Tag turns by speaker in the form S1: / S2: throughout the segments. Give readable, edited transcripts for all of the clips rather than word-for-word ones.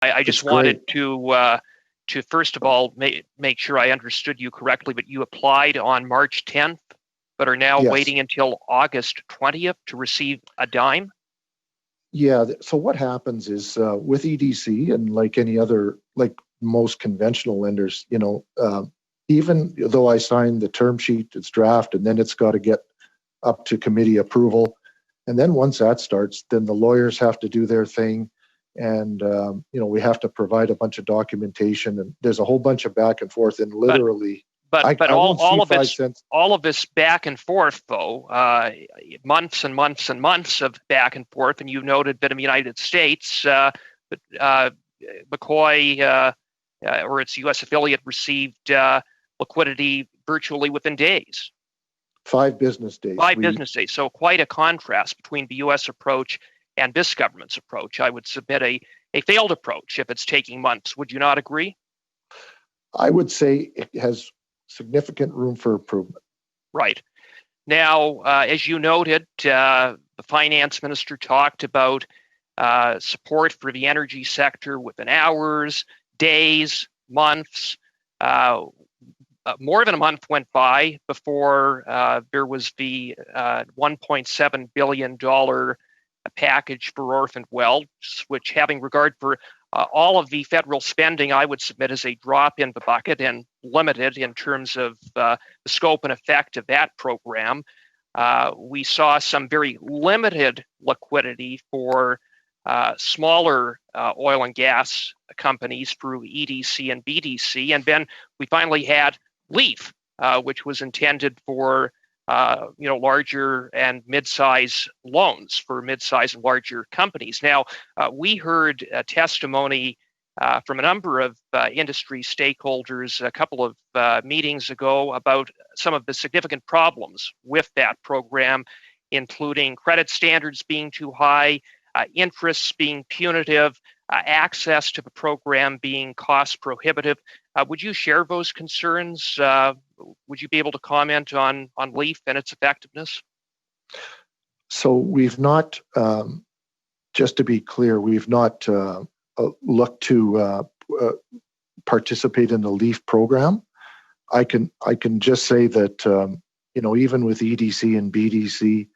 S1: I just wanted to first of all make sure I understood you correctly, but you applied on March 10th, but are now waiting until August 20th to receive a dime?
S2: Yeah. So what happens is with EDC and like any other, like most conventional lenders, even though I signed the term sheet, it's draft, and then it's got to get up to committee approval. And then once that starts, then the lawyers have to do their thing. And, we have to provide a bunch of documentation, and there's a whole bunch of back and forth, and literally.
S1: But all of this back and forth, though, months and months and months of back and forth, and you noted that in the United States, McCoy or its U.S. affiliate received liquidity virtually within days.
S2: 5 business days.
S1: Business days. So quite a contrast between the U.S. approach and this government's approach. I would submit a failed approach if it's taking months. Would you not agree?
S2: I would say it has significant room for improvement.
S1: Right. Now, as you noted, the finance minister talked about support for the energy sector within hours, days, months. More than a month went by before there was the $1.7 billion package for orphaned wells, which, having regard for all of the federal spending, I would submit as a drop in the bucket and limited in terms of the scope and effect of that program. We saw some very limited liquidity for smaller oil and gas companies through EDC and BDC. And then we finally had LEAF, which was intended for larger and mid-size loans for mid-size and larger companies. Now, we heard testimony from a number of industry stakeholders a couple of meetings ago about some of the significant problems with that program, including credit standards being too high, interests being punitive, access to the program being cost prohibitive. Would you share those concerns? Would you be able to comment on LEAF and its effectiveness?
S2: So we've not, just to be clear, we've not looked to participate in the LEAF program. I can just say that even with EDC and BDC,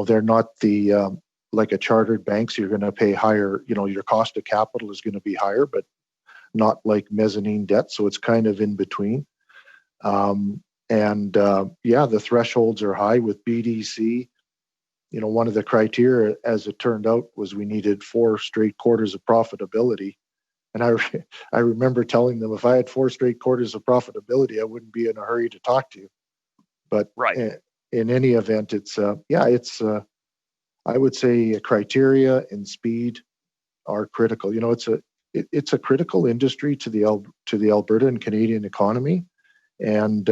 S2: they're not the like a chartered bank, so you're going to pay higher. Your cost of capital is going to be higher, but not like mezzanine debt. So it's kind of in between. The thresholds are high with BDC. One of the criteria, as it turned out, was we needed 4 straight quarters of profitability. And I remember telling them if I had 4 straight quarters of profitability, I wouldn't be in a hurry to talk to you. But in any event, it's I would say criteria and speed are critical. It's a critical industry to the Alberta and Canadian economy, and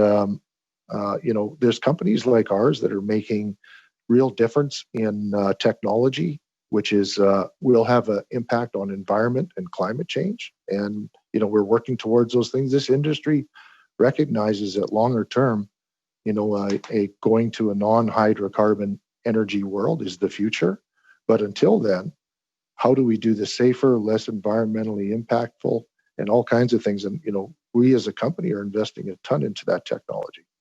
S2: there's companies like ours that are making real difference in technology, which is will have an impact on environment and climate change. And we're working towards those things. This industry recognizes that longer term, going to a non-hydrocarbon energy world is the future. But until then, how do we do this safer, less environmentally impactful, and all kinds of things? And we as a company are investing a ton into that technology.